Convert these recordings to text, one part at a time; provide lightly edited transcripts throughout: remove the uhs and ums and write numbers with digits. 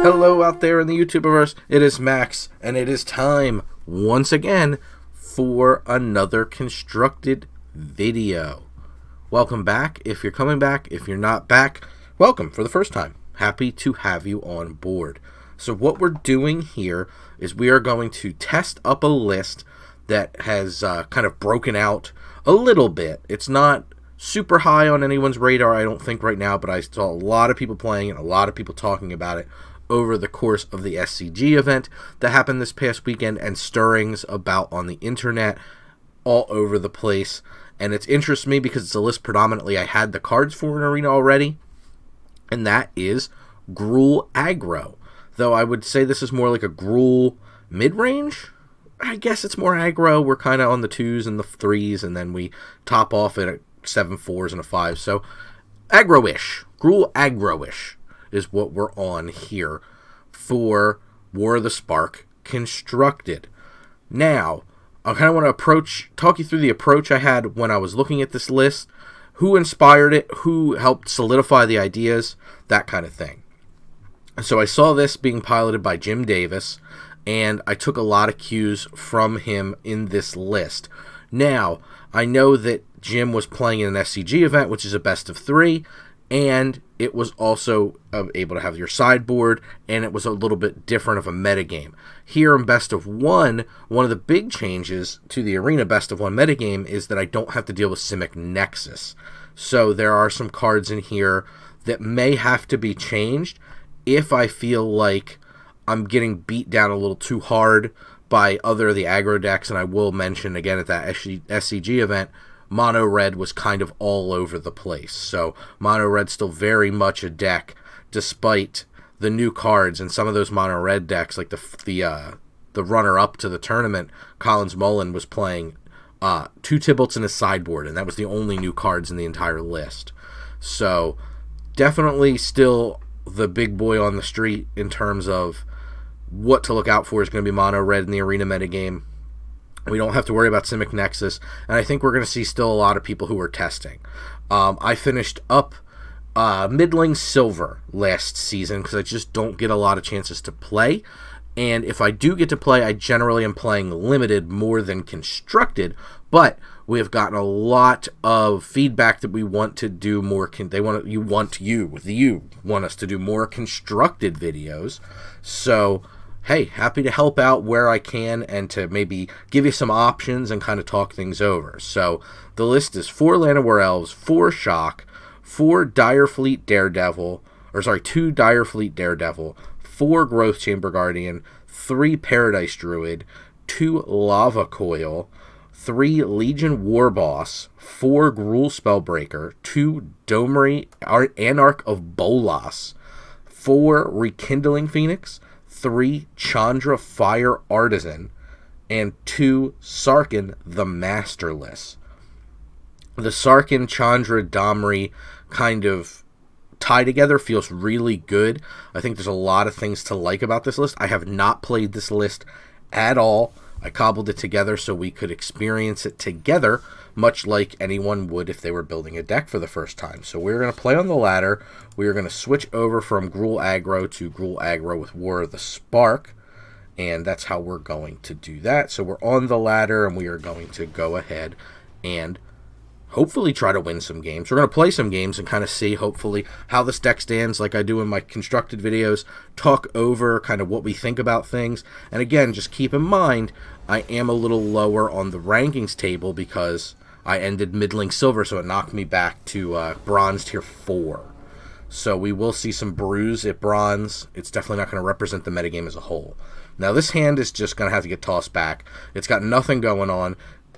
Hello out there in the YouTubeverse, it is Max, and it is time, once again, for another constructed video. Welcome back. If you're coming back, if you're not back, welcome for the first time. Happy to have you on board. So what we're doing here is we are going to test up a list that has kind of broken out a little bit. It's not super high on anyone's radar, I don't think, right now, but I saw a lot of people playing it, a lot of people talking about it over the course of the SCG event that happened this past weekend, and stirrings about on the internet all over the place. And it interests me because it's a list predominantly I had the cards for in Arena already, and that is Gruul Aggro. Though I would say this is more like a Gruul mid-range. I guess it's more aggro. We're kind of on the 2s and the 3s, and then we top off at 7 4s and a 5. So aggro-ish. Gruul Aggro-ish is what we're on here for War of the Spark Constructed. Now, I kind of want to talk you through the approach I had when I was looking at this list, who inspired it, who helped solidify the ideas, that kind of thing. So I saw this being piloted by Jim Davis, and I took a lot of cues from him in this list. Now, I know that Jim was playing in an SCG event, which is a best of 3, and it was also able to have your sideboard, and it was a little bit different of a metagame. Here in best of 1, one of the big changes to the Arena best of 1 metagame is that I don't have to deal with Simic Nexus. So there are some cards in here that may have to be changed if I feel like I'm getting beat down a little too hard by other of the aggro decks. And I will mention again at that SCG event, Mono Red was kind of all over the place. So Mono Red's still very much a deck, despite the new cards. And some of those Mono Red decks, like the runner-up to the tournament, Collins Mullen was playing 2 Tybalts in his sideboard, and that was the only new cards in the entire list. So definitely still the big boy on the street in terms of what to look out for is going to be Mono Red in the Arena metagame. We don't have to worry about Simic Nexus, and I think we're going to see still a lot of people who are testing. I finished up middling silver last season because I just don't get a lot of chances to play, and if I do get to play, I generally am playing limited more than constructed, but we have gotten a lot of feedback that we want to do more. You want us to do more constructed videos. So hey, happy to help out where I can and to maybe give you some options and kind of talk things over. So the list is 4 Llanowar Elves, 4 Shock, 4 Direfleet Daredevil, 2 Direfleet Daredevil, 4 Growth Chamber Guardian, 3 Paradise Druid, 2 Lava Coil, 3 Legion Warboss, 4 Gruul Spellbreaker, 2 Domri Anarch of Bolas, 4 Rekindling Phoenix, 3 Chandra Fire Artisan, and 2 Sarkhan the Masterless. The Sarkhan, Chandra, Domri kind of tie together feels really good. I think there's a lot of things to like about this list. I have not played this list at all. I cobbled it together so we could experience it together, much like anyone would if they were building a deck for the first time. So we're going to play on the ladder. We are going to switch over from Gruul Aggro to Gruul Aggro with War of the Spark, and that's how we're going to do that. So we're on the ladder, and we are going to go ahead and hopefully try to win some games. We're going to play some games and kind of see, hopefully, how this deck stands like I do in my constructed videos, talk over kind of what we think about things. And again, just keep in mind, I am a little lower on the rankings table because I ended middling silver, so it knocked me back to bronze tier 4. So we will see some bruise at bronze. It's definitely not going to represent the metagame as a whole. Now this hand is just going to have to get tossed back. It's got nothing going on.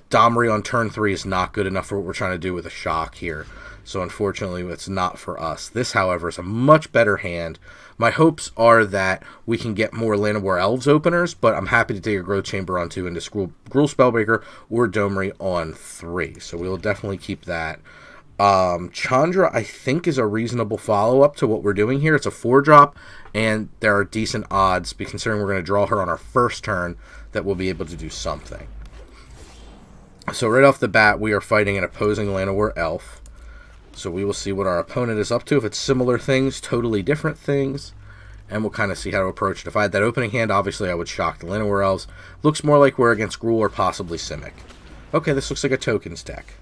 Domri on turn 3 is not good enough for what we're trying to do with a Shock here. So unfortunately, it's not for us. This, however, is a much better hand. My hopes are that we can get more Llanowar Elves openers, but I'm happy to take a Growth Chamber on 2 and to Gruul Spellbreaker or Domri on 3. So we'll definitely keep that. Chandra, I think, is a reasonable follow-up to what we're doing here. It's a 4-drop, and there are decent odds, considering we're going to draw her on our first turn, that we'll be able to do something. So right off the bat, we are fighting an opposing Llanowar Elf. So we will see what our opponent is up to. If it's similar things, totally different things. and we'll kind of see how to approach it. If I had that opening hand, obviously I would shock the Llanowar Elves. Looks more like we're against Gruul or possibly Simic. Okay, this looks like a tokens deck.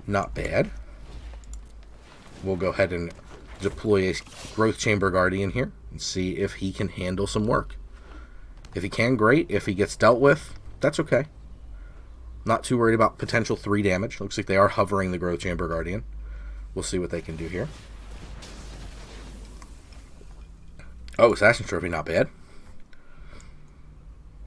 Not bad. We'll go ahead and deploy a Growth Chamber Guardian here and see if he can handle some work. If he can, great. If he gets dealt with, that's okay. Not too worried about potential 3 damage. Looks like they are hovering the Growth Chamber Guardian. We'll see what they can do here. Oh, Assassin's Trophy, not bad.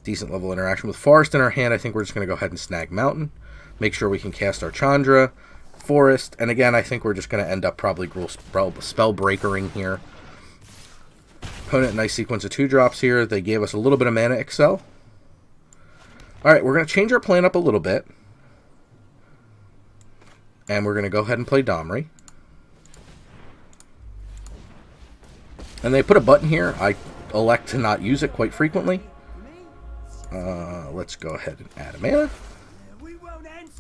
Decent level interaction with Forest in our hand. I think we're just going to go ahead and snag Mountain. Make sure we can cast our Chandra, Forest, and again, I think we're just going to end up probably Gruul Spellbreakering here. Opponent, nice sequence of 2-drops here. They gave us a little bit of mana excel. Alright, we're going to change our plan up a little bit. And we're going to go ahead and play Domri. And they put a button here. I elect to not use it quite frequently. Let's go ahead and add a mana.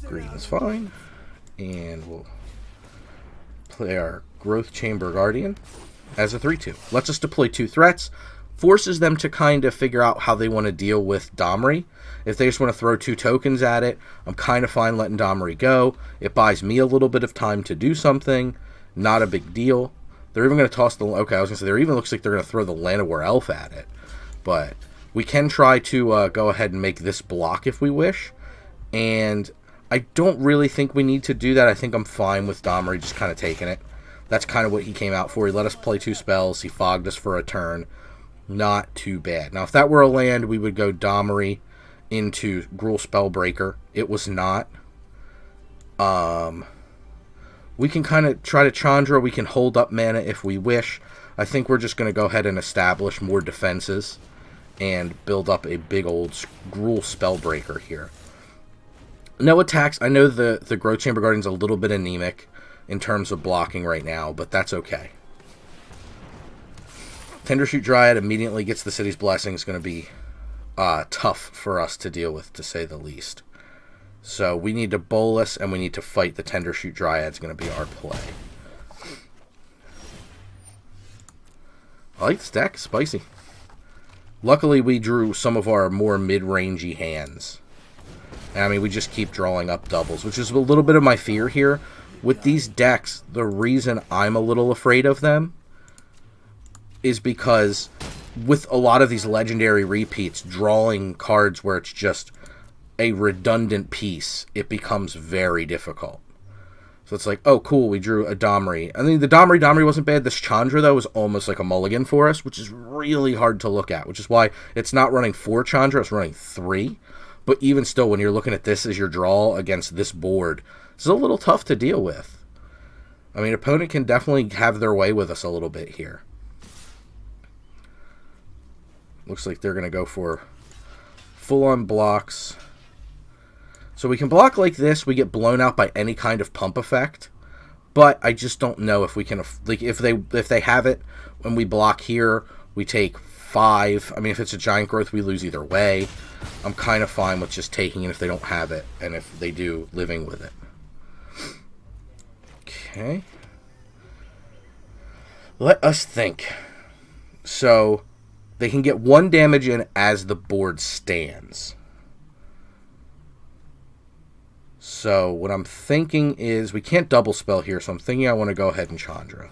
Green is fine. And we'll play our Growth Chamber Guardian as a 3-2. Lets us deploy 2 threats. Forces them to kind of figure out how they want to deal with Domri. If they just want to throw 2 tokens at it, I'm kind of fine letting Domri go. It buys me a little bit of time to do something. Not a big deal. They're even going to toss the... Okay, I was going to say, there even looks like they're going to throw the Llanowar Elf at it. But we can try to go ahead and make this block if we wish. And I don't really think we need to do that. I think I'm fine with Domri just kind of taking it. That's kind of what he came out for. He let us play 2 spells. He fogged us for a turn. Not too bad. Now, if that were a land, we would go Domri into Gruul Spellbreaker. It was not. We can kind of try to Chandra. We can hold up mana if we wish. I think we're just going to go ahead and establish more defenses and build up a big old Gruul Spellbreaker here. No attacks. I know the Growth Chamber Guardian's a little bit anemic in terms of blocking right now, but that's okay. Tendershoot Dryad immediately gets the City's Blessing. It's going to be tough for us to deal with, to say the least. So we need to bolus, and we need to fight the Tendershoot Dryad. It's going to be our play. I like this deck. Spicy. Luckily, we drew some of our more mid-rangey hands. And, I mean, we just keep drawing up doubles, which is a little bit of my fear here. With these decks, the reason I'm a little afraid of them is because with a lot of these legendary repeats, drawing cards where it's just a redundant piece, it becomes very difficult. So it's like, oh, cool, we drew a Domri. I mean, the Domri wasn't bad. This Chandra, though, was almost like a mulligan for us, which is really hard to look at, which is why it's not running 4 Chandra, it's running 3. But even still, when you're looking at this as your draw against this board, it's a little tough to deal with. I mean, opponent can definitely have their way with us a little bit here. Looks like they're going to go for full-on blocks. So we can block like this. We get blown out by any kind of pump effect. But I just don't know if we can... Like, if they have it, when we block here, we take 5. I mean, if it's a Giant Growth, we lose either way. I'm kind of fine with just taking it if they don't have it. And if they do, living with it. Okay. Let us think. So they can get 1 damage in as the board stands. So what I'm thinking is we can't double spell here, so I'm thinking I want to go ahead and Chandra.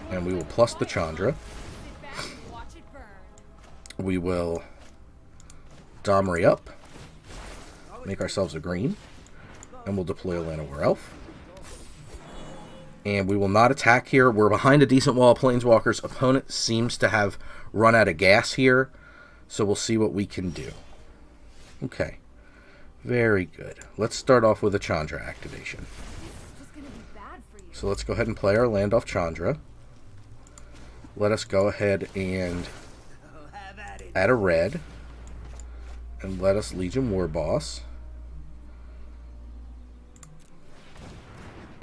And we will plus the Chandra. We will Domri up. Make ourselves a green. And we'll deploy a Llanowar Elf. And we will not attack here. We're behind a decent wall of Planeswalkers. Opponent seems to have run out of gas here. So we'll see what we can do. Okay. Very good. Let's start off with a Chandra activation. So let's go ahead and play our land off Chandra. Let us go ahead and add a red. And let us Legion War Boss.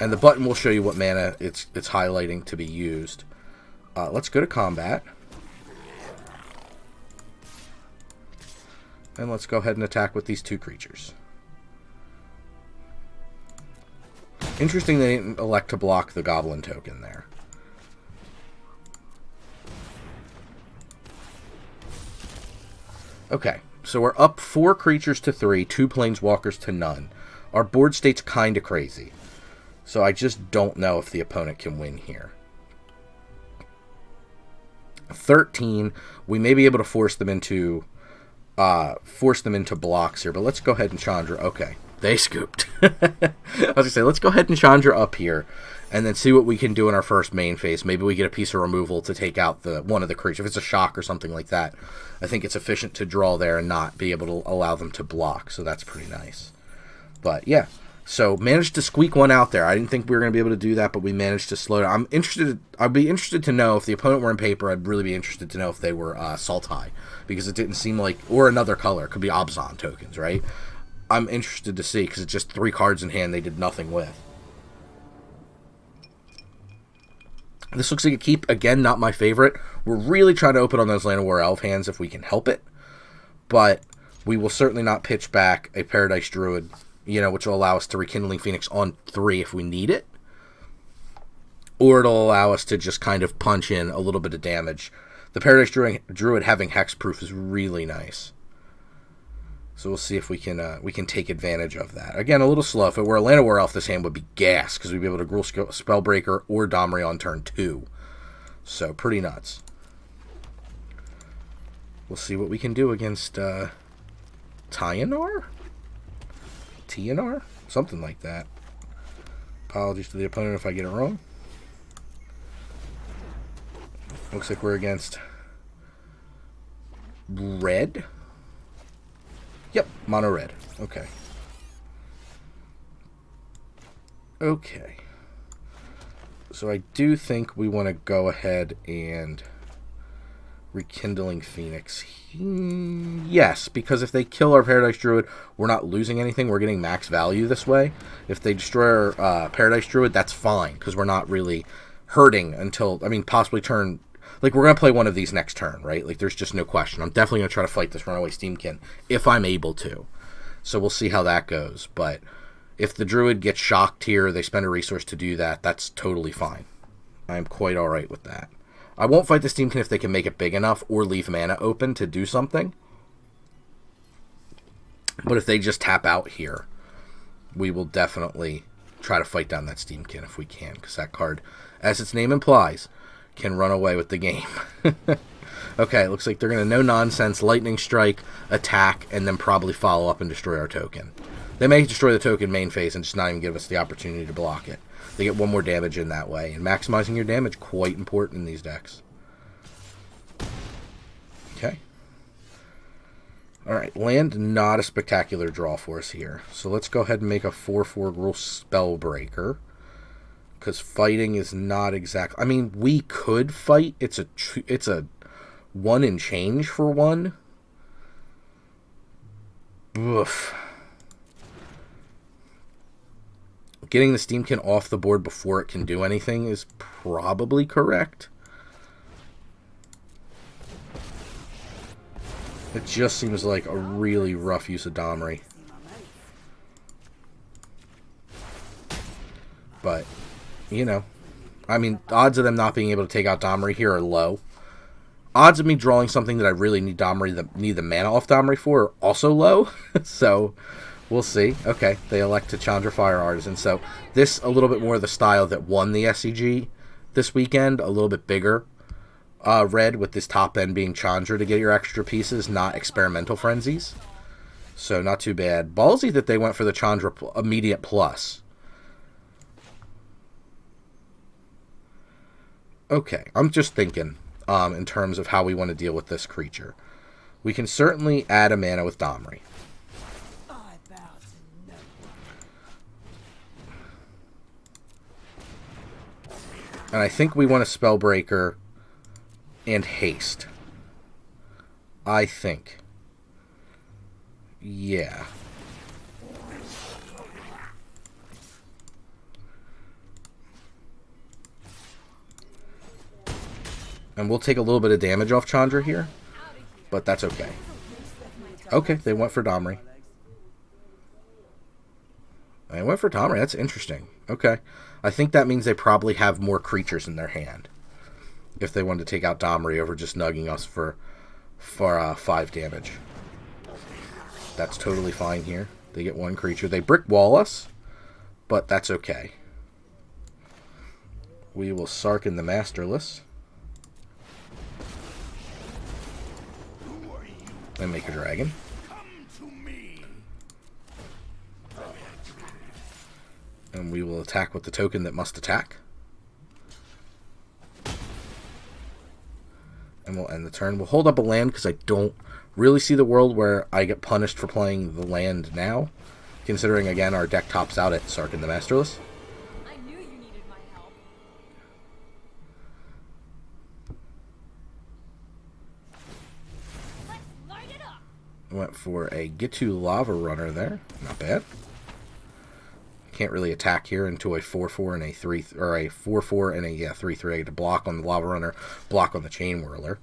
And the button will show you what mana it's highlighting to be used. Let's go to combat. And let's go ahead and attack with these 2 creatures. Interesting they didn't elect to block the Goblin token there. Okay, so we're up 4 creatures to 3, 2 planeswalkers to none. Our board state's kind of crazy. So I just don't know if the opponent can win here. 13, we may be able to force them into blocks here, but let's go ahead and Chandra. Okay, they scooped. I was gonna say, let's go ahead and Chandra up here, and then see what we can do in our first main phase. Maybe we get a piece of removal to take out one of the creatures. If it's a shock or something like that, I think it's efficient to draw there and not be able to allow them to block, so that's pretty nice. But yeah, so managed to squeak one out there. I didn't think we were going to be able to do that, but we managed to slow down. I'd be interested to know if the opponent were in paper. I'd really be interested to know if they were Sultai, because it didn't seem like, or another color. It could be Abzan tokens, right? I'm interested to see, because it's just 3 cards in hand they did nothing with. This looks like a keep. Again, not my favorite. We're really trying to open on those Land of War Elf hands if we can help it. But we will certainly not pitch back a Paradise Druid, which will allow us to Rekindling Phoenix on 3 if we need it. Or it'll allow us to just kind of punch in a little bit of damage. The Paradise Druid having Hexproof is really nice. So we'll see if we can take advantage of that. Again, a little slow. If it were a Land of War Elf, this hand would be gas, because we'd be able to Gruul Spellbreaker or Domri on turn 2. So, pretty nuts. We'll see what we can do against Tyanar? Tyanar? Something like that. Apologies to the opponent if I get it wrong. Looks like we're against red. Yep, mono red. Okay. Okay. So I do think we want to go ahead and Rekindling Phoenix. Yes, because if they kill our Paradise Druid, we're not losing anything. We're getting max value this way. If they destroy our Paradise Druid, that's fine, because we're not really hurting until, possibly turn... Like, we're going to play one of these next turn, right? Like, there's just no question. I'm definitely going to try to fight this Runaway Steamkin if I'm able to. So we'll see how that goes. But if the Druid gets shocked here, they spend a resource to do that, that's totally fine. I'm quite alright with that. I won't fight the Steamkin if they can make it big enough or leave mana open to do something. But if they just tap out here, we will definitely try to fight down that Steamkin if we can. Because that card, as its name implies, can run away with the game. Okay, looks like they're going to no-nonsense Lightning Strike, attack, and then probably follow up and destroy our token. They may destroy the token main phase and just not even give us the opportunity to block it. They get 1 more damage in that way, and maximizing your damage, quite important in these decks. Okay. Alright, land, not a spectacular draw for us here. So let's go ahead and make a 4/4 Gruul Spellbreaker. Because fighting is not exact. We could fight. It's a 1 and change for 1. Oof. Getting the Steamkin off the board before it can do anything is probably correct. It just seems like a really rough use of Domri. But... odds of them not being able to take out Domri here are low. Odds of me drawing something that I really need the mana off Domri for are also low. So, we'll see. Okay, they elect to Chandra Fire Artisan. So, this a little bit more of the style that won the SCG this weekend. A little bit bigger. Red, with this top end being Chandra to get your extra pieces, not Experimental Frenzies. So, not too bad. Ballsy that they went for the Chandra immediate plus. Okay, I'm just thinking in terms of how we want to deal with this creature. We can certainly add a mana with Domri. And I think we want a Spellbreaker and haste. I think. Yeah. And we'll take a little bit of damage off Chandra here, but that's okay. Okay, they went for Domri. I went for Domri. That's interesting. Okay. I think that means they probably have more creatures in their hand. If they wanted to take out Domri over just nugging us for 5 damage. That's totally fine here. They get 1 creature. They brick wall us, but that's okay. We will Sarkin the Masterless. And make a dragon. And we will attack with the token that must attack. And we'll end the turn. We'll hold up a land because I don't really see the world where I get punished for playing the land now. Considering, again, our deck tops out at Sarkin the Masterless. I knew you needed my help. Let's light it up. Went for a Gitu Lava Runner there. Not bad. Can't really attack here into a 4/4 and a 3, or a 4/4 and a 3/3 to block on the Lava Runner, block on the Chain Whirler.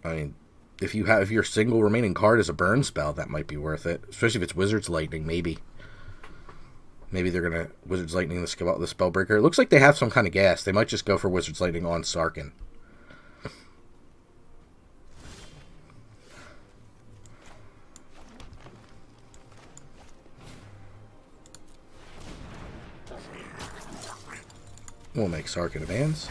I mean, if your single remaining card is a burn spell, that might be worth it. Especially if it's Wizard's Lightning, maybe. Maybe they're gonna Wizard's Lightning the Spellbreaker. It looks like they have some kind of gas. They might just go for Wizard's Lightning on Sarkin. We'll make Sarkin advance.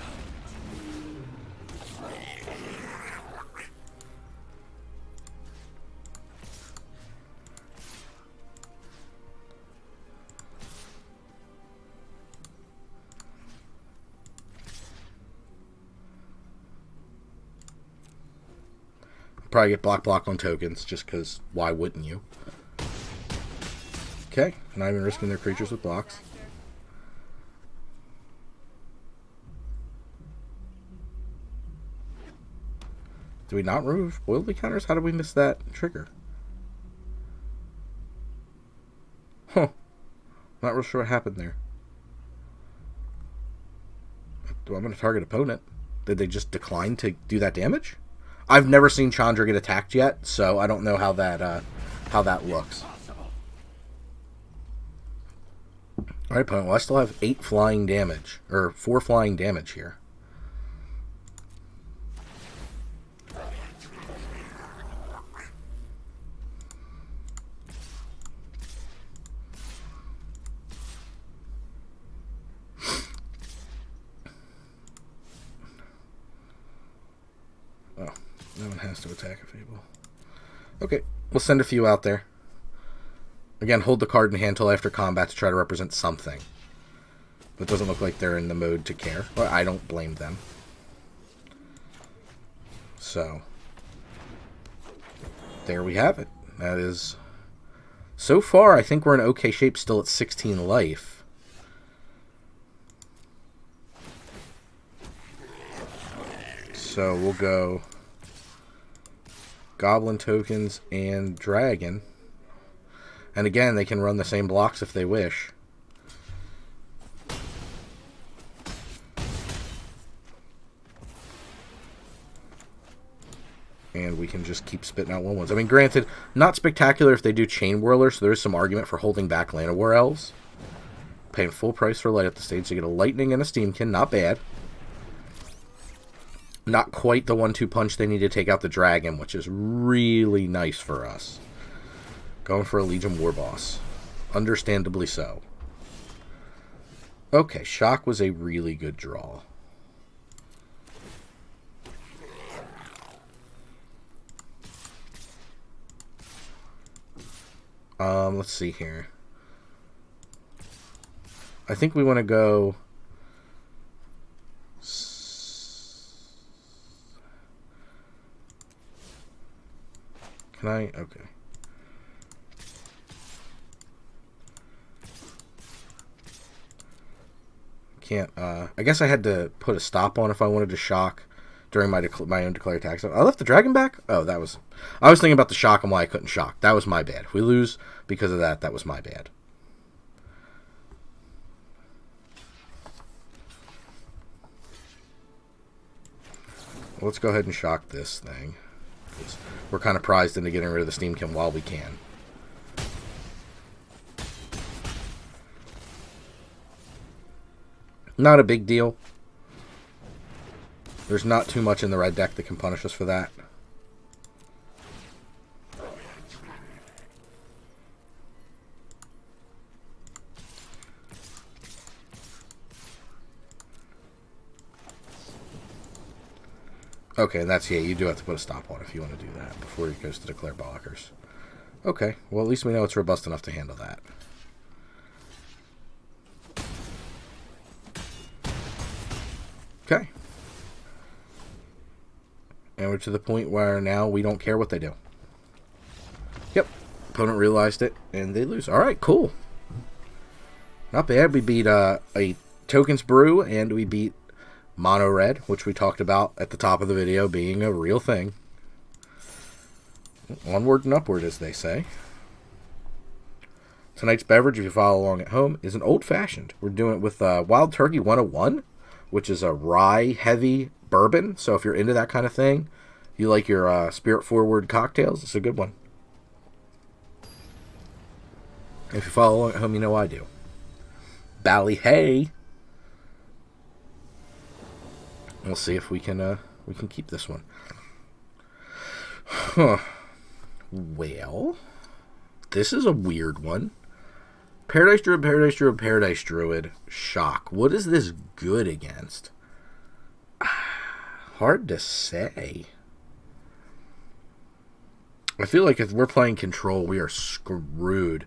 Probably get block on tokens, just because why wouldn't you? Okay, not even risking their creatures with blocks. Do we not remove loyalty counters? How did we miss that trigger? Huh. Not real sure what happened there. I'm going to target opponent. Did they just decline to do that damage? I've never seen Chandra get attacked yet, so I don't know how that looks. Alright, opponent. Well, I still have 8 flying damage, or 4 flying damage here. Oh, no one has to attack a Fable. Okay, we'll send a few out there. Again, hold the card in hand until after combat to try to represent something. It doesn't look like they're in the mode to care. Well, I don't blame them. So, there we have it. That is... So far, I think we're in okay shape, still at 16 life. So, we'll go... Goblin tokens and Dragon. And again, they can run the same blocks if they wish. And we can just keep spitting out 1/1s. I mean, granted, not spectacular if they do Chain Whirler, so there is some argument for holding back Llanowar Elves. Paying full price for light up the stage to get a Lightning and a Steamkin, not bad. Not quite the 1-2 punch they need to take out the Dragon, which is really nice for us. Going for a Legion Warboss. Understandably so. Okay, Shock was a really good draw. Let's see here. I think we want to go... Can I? Okay. Can't, I guess I had to put a stop on if I wanted to shock during my own declared attack. So I left the dragon back? Oh, that was... I was thinking about the shock and why I couldn't shock. That was my bad. If we lose because of that, that was my bad. Well, let's go ahead and shock this thing. We're kind of prized into getting rid of the Steamkin while we can. Not a big deal. There's not too much in the red deck that can punish us for that. Okay, that's, yeah, you do have to put a stop on if you want to do that before it goes to declare blockers. Okay, well, at least we know it's robust enough to handle that. Okay. And we're to the point where now we don't care what they do. Yep. Opponent realized it, and they lose. Alright, cool. Not bad. We beat a Tokens Brew, and we beat Mono Red, which we talked about at the top of the video being a real thing. Onward and upward, as they say. Tonight's beverage, if you follow along at home, is an old-fashioned. We're doing it with Wild Turkey 101, which is a rye-heavy bourbon. So if you're into that kind of thing, you like your spirit-forward cocktails, it's a good one. If you follow along at home, you know I do. Bally Hay. We'll see if we can keep this one. Huh. Well, this is a weird one. Paradise Druid, Paradise Druid, Paradise Druid. Shock. What is this good against? Hard to say. I feel like if we're playing control, we are screwed.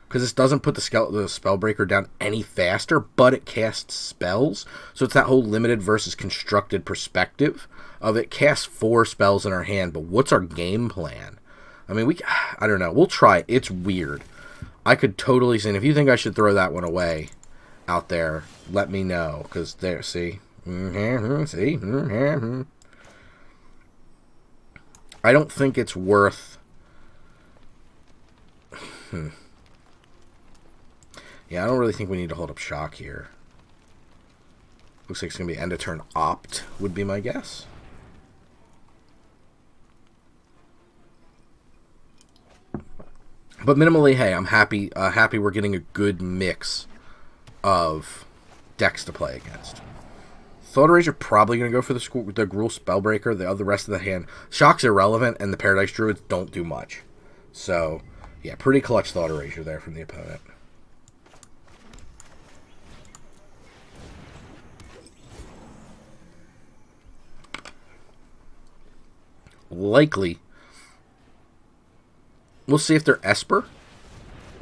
Because this doesn't put the Spellbreaker down any faster, but it casts spells. So it's that whole limited versus constructed perspective of it casts 4 spells in our hand, but what's our game plan? I mean, I don't know. We'll try it. It's weird. I could totally see, and if you think I should throw that one away out there, let me know. Because there, see? See? I don't think it's worth... Yeah, I don't really think we need to hold up Shock here. Looks like it's going to be end of turn opt, would be my guess. But minimally, hey, I'm happy we're getting a good mix of decks to play against. Thought Erasure probably going to go for the Gruul Spellbreaker. The rest of the hand. Shock's irrelevant, and the Paradise Druids don't do much. So, yeah, pretty clutch Thought Erasure there from the opponent. Likely. We'll see if they're Esper.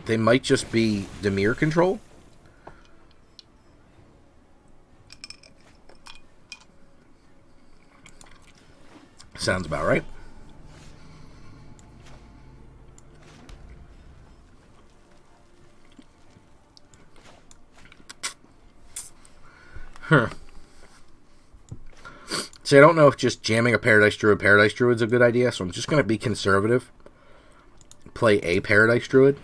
They might just be Dimir control. Sounds about right. Huh. See, I don't know if just jamming a Paradise Druid is a good idea, so I'm just going to be conservative. Play a Paradise Druid.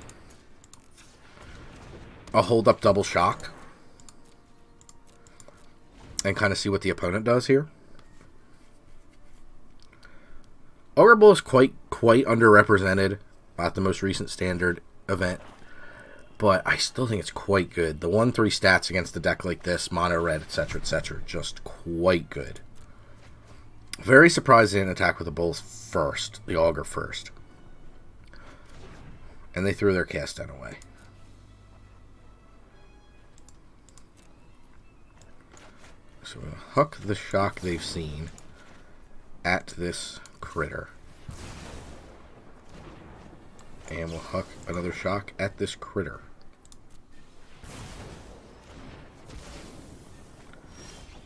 I'll hold up double Shock. And kind of see what the opponent does here. Ogre Bull is quite underrepresented at the most recent standard event. But I still think it's quite good. The 1-3 stats against a deck like this, mono red, etc., just quite good. Very surprised they didn't attack with the Bulls first, the Augur first. And they threw their cast down away. So we'll huck the Shock they've seen at this critter. And we'll huck another Shock at this critter.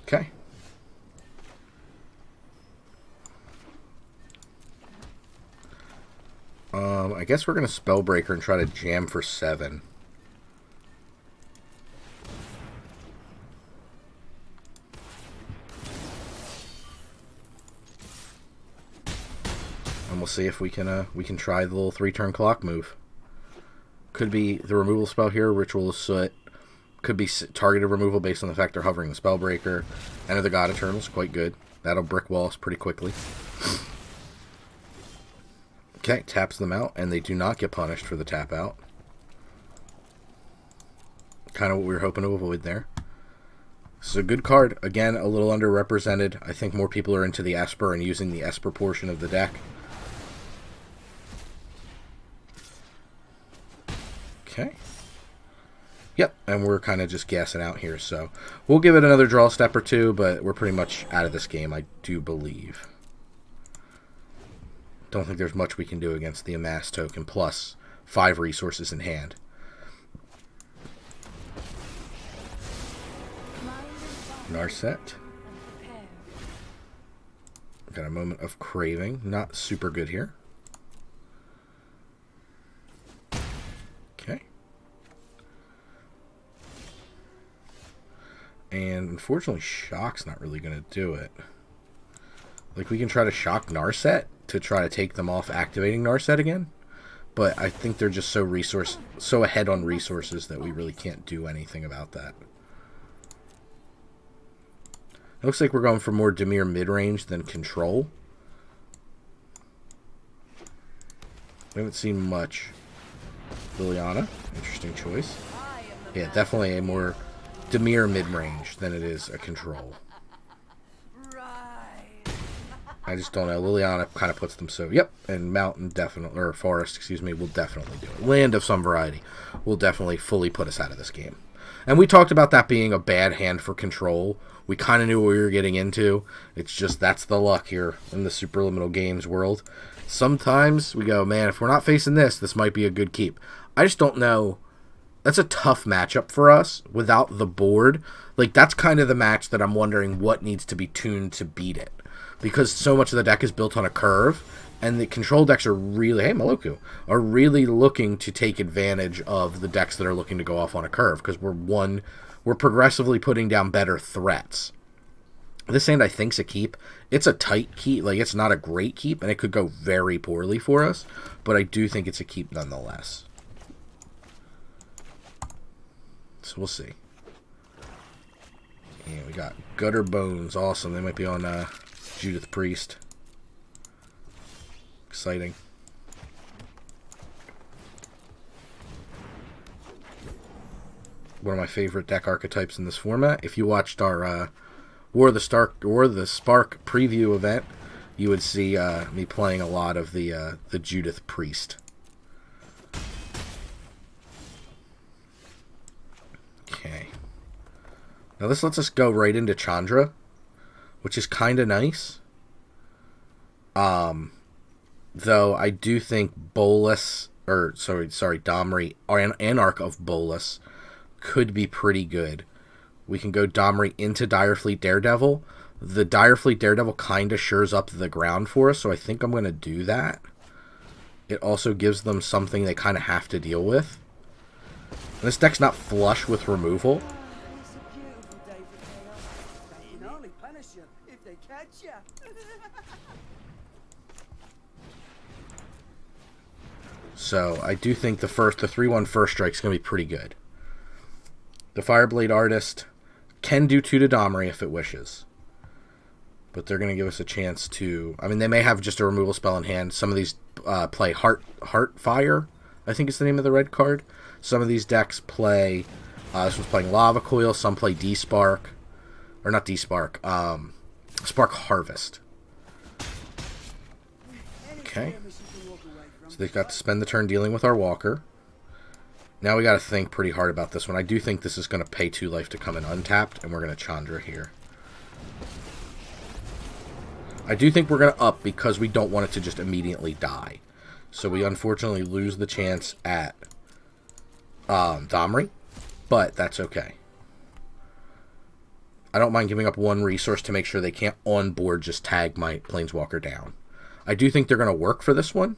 Okay. I guess we're going to Spellbreaker and try to jam for 7. And we'll see if we can try the little 3-turn clock move. Could be the removal spell here, Ritual of Soot. Could be targeted removal based on the fact they're hovering the Spellbreaker. Enter the God Eternals, quite good. That'll brick wall us pretty quickly. Okay, taps them out, and they do not get punished for the tap out. Kind of what we were hoping to avoid there. This is a good card. Again, a little underrepresented. I think more people are into the Esper and using the Esper portion of the deck. Okay. Yep, and we're kind of just gassing out here, so we'll give it another draw step or two, but we're pretty much out of this game, I do believe. Don't think there's much we can do against the Amass token, plus 5 resources in hand. Narset. Got a moment of craving. Not super good here. Okay. And unfortunately, Shock's not really going to do it. Like, we can try to shock Narset to try to take them off activating Narset again. But I think they're just so ahead on resources that we really can't do anything about that. It looks like we're going for more Dimir mid-range than control. We haven't seen much. Liliana, interesting choice. Yeah, definitely a more Dimir mid-range than it is a control. I just don't know. Liliana kind of puts them so... Yep, and Mountain definitely... Or Forest, excuse me, will definitely do it. Land of some variety will definitely fully put us out of this game. And we talked about that being a bad hand for control. We kind of knew what we were getting into. It's just that's the luck here in the Supraliminal Games world. Sometimes we go, man, if we're not facing this, this might be a good keep. I just don't know. That's a tough matchup for us without the board. Like, that's kind of the match that I'm wondering what needs to be tuned to beat it. Because so much of the deck is built on a curve, and the control decks are really, hey, Maloku, are really looking to take advantage of the decks that are looking to go off on a curve, because we're progressively putting down better threats. This hand I think's a keep. It's a tight keep, like it's not a great keep, and it could go very poorly for us, but I do think it's a keep nonetheless. So we'll see. And we got Gutter Bones, awesome. They might be on Judith Priest. Exciting. One of my favorite deck archetypes in this format. If you watched our War of the Spark preview event, you would see me playing a lot of the Judith Priest. Okay. Now this lets us go right into Chandra, which is kind of nice. Though I do think Domri, Anarch of Bolas could be pretty good. We can go Domri into Direfleet Daredevil. The Direfleet Daredevil kind of shores up the ground for us, so I think I'm going to do that. It also gives them something they kind of have to deal with. And this deck's not flush with removal. So I do think the 3/1 first strike is going to be pretty good. The Fireblade Artist can do 2 to Domri if it wishes. But they're going to give us a chance to... I mean, they may have just a removal spell in hand. Some of these play Heartfire, I think is the name of the red card. Some of these decks play... this one's playing Lava Coil. Some play D-Spark. Or not D-Spark. Spark Harvest. Okay. So they've got to spend the turn dealing with our Walker. Now we got to think pretty hard about this one. I do think this is going to pay 2 life to come in untapped, and we're going to Chandra here. I do think we're going to up because we don't want it to just immediately die. So we unfortunately lose the chance at Domri, but that's okay. I don't mind giving up 1 resource to make sure they can't on board just tag my Planeswalker down. I do think they're going to work for this one.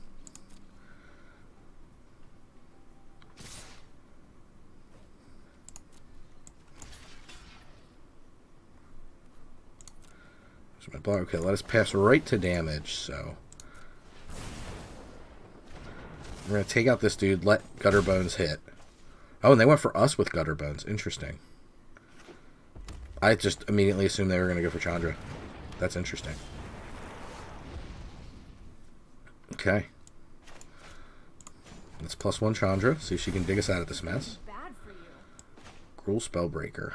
Okay, let us pass right to damage, so... We're going to take out this dude, let Gutter Bones hit. Oh, and they went for us with Gutter Bones. Interesting. I just immediately assumed they were going to go for Chandra. That's interesting. Okay. Let's +1 Chandra, see if she can dig us out of this mess. Gruul Spellbreaker.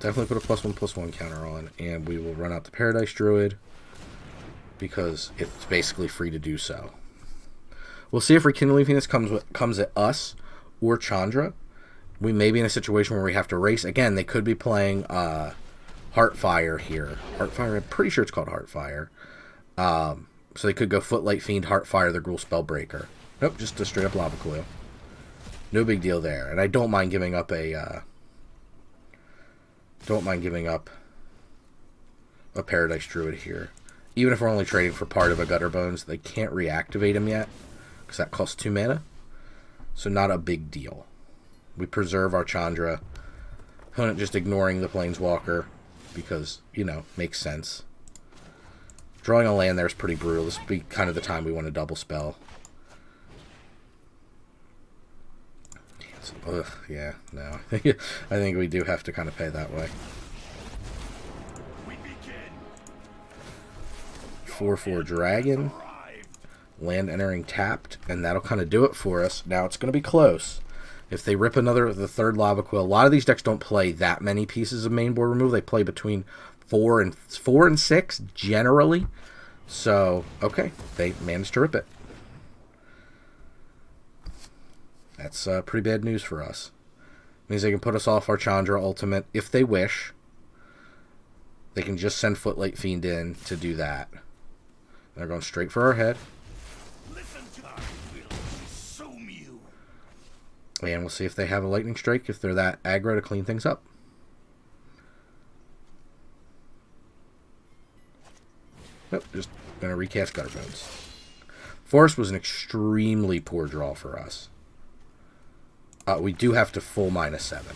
Definitely put a +1/+1 counter on, and we will run out the Paradise Druid because it's basically free to do so. We'll see if Rekindling Phoenix comes at us or Chandra. We may be in a situation where we have to race. Again, they could be playing Heartfire here. Heartfire, I'm pretty sure it's called Heartfire. So they could go Footlight Fiend, Heartfire, the Gruul Spellbreaker. Nope, just a straight up Lava Coil. No big deal there. And I don't mind giving up a Paradise Druid here. Even if we're only trading for part of a Gutter Bones, they can't reactivate him yet, because that costs 2 mana. So not a big deal. We preserve our Chandra. Opponent just ignoring the Planeswalker, because, you know, makes sense. Drawing a land there is pretty brutal. This would be kind of the time we want to double spell. Ugh, yeah, no. I think we do have to kind of pay that way. 4/4 Dragon. Land entering tapped, and that'll kind of do it for us. Now it's going to be close. If they rip the third Lava Quill, a lot of these decks don't play that many pieces of main board removal. They play between 4 and 6 generally. So, okay, they managed to rip it. That's pretty bad news for us. Means they can put us off our Chandra Ultimate if they wish. They can just send Footlight Fiend in to do that. They're going straight for our head. And we'll see if they have a Lightning Strike, if they're that aggro to clean things up. Nope, just going to recast Gutter Bones. Forest was an extremely poor draw for us. We do have to full -7.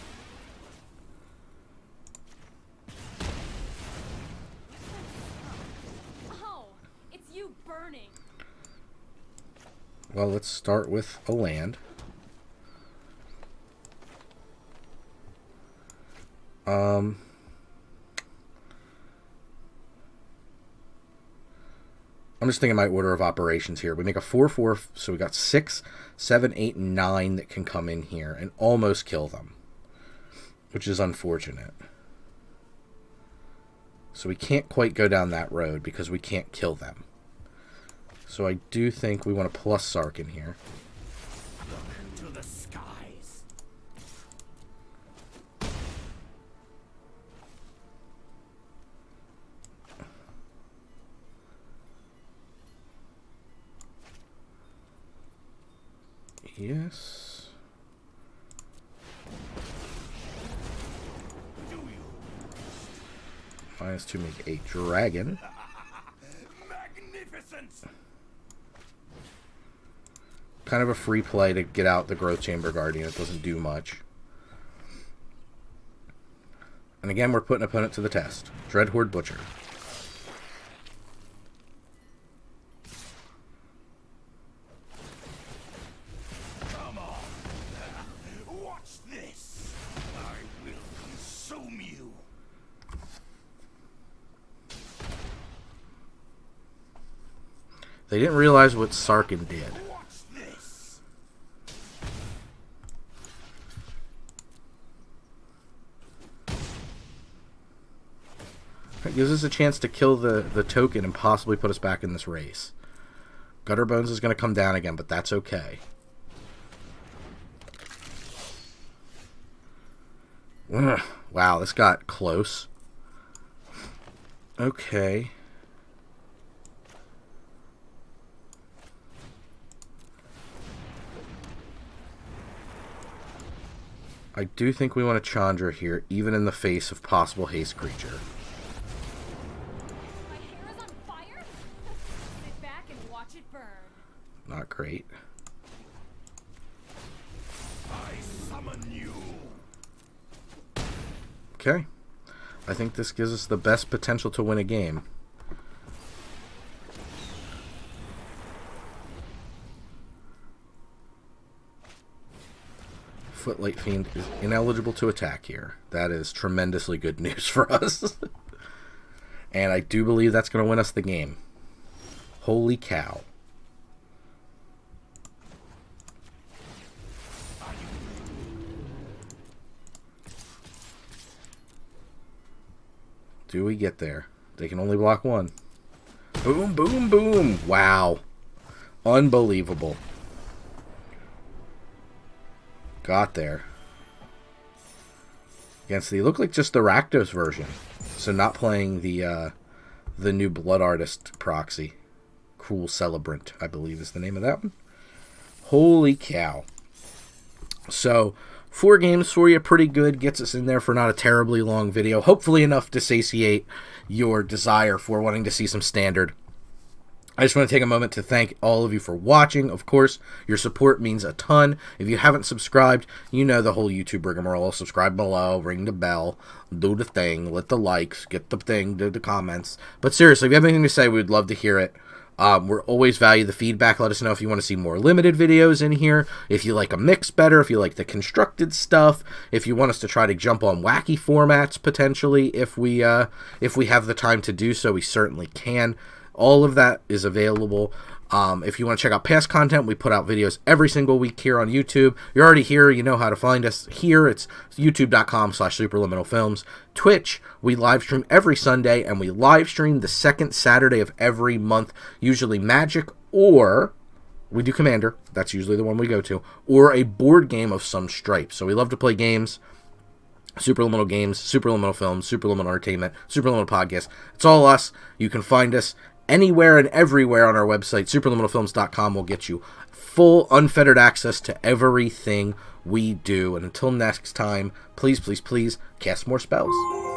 Oh, it's you burning. Well, let's start with a land. I'm just thinking my order of operations here. We make a 4/4, so we got 6, 7, 8, and 9 that can come in here and almost kill them, which is unfortunate. So we can't quite go down that road because we can't kill them. So I do think we want to plus Sark in here. Look to the skies. Yes. -2 make a dragon. Magnificent. Kind of a free play to get out the Growth Chamber Guardian. It doesn't do much. And again, we're putting opponent to the test. Dreadhorde Butcher. Come on. Watch this. I will consume you. They didn't realize what Sarkin did. Watch this. It gives us a chance to kill the token and possibly put us back in this race. Gutter Bones is going to come down again, but that's okay. Ugh, wow, this got close. Okay. I do think we want a Chandra here, even in the face of possible haste creature. My hair is on fire? Sit back and watch it burn. Not great. I summon you. Okay. I think this gives us the best potential to win a game. Footlight Fiend is ineligible to attack here. That is tremendously good news for us. And I do believe that's going to win us the game. Holy cow. Do we get there? They can only block one. Boom, boom, boom. Wow. Unbelievable. Got there. Against the, look like just the Rakdos version. So not playing the new Blood Artist proxy. Cruel Celebrant, I believe is the name of that one. Holy cow. So, 4 games for you, pretty good. Gets us in there for not a terribly long video. Hopefully enough to satiate your desire for wanting to see some Standard. I just want to take a moment to thank all of you for watching. Of course, your support means a ton. If you haven't subscribed, you know the whole YouTube rigmarole. Subscribe below, ring the bell, do the thing, let the likes, get the thing, do the comments. But seriously, if you have anything to say, we'd love to hear it. We're always value the feedback. Let us know if you want to see more limited videos in here, if you like a mix better, if you like the constructed stuff, if you want us to try to jump on wacky formats potentially. If we have the time to do so, we certainly can. All of that is available. If you want to check out past content, we put out videos every single week here on YouTube. You're already here. You know how to find us here. It's youtube.com/superliminalfilms. Twitch, we live stream every Sunday, and we live stream the second Saturday of every month, usually Magic, or we do Commander. That's usually the one we go to, or a board game of some stripe. So we love to play games. Superliminal Games, Superliminal Films, Superliminal Entertainment, Superliminal Podcast. It's all us. You can find us anywhere and everywhere on our website. Superliminalfilms.com will get you full, unfettered access to everything we do. And until next time, please, please, please, cast more spells.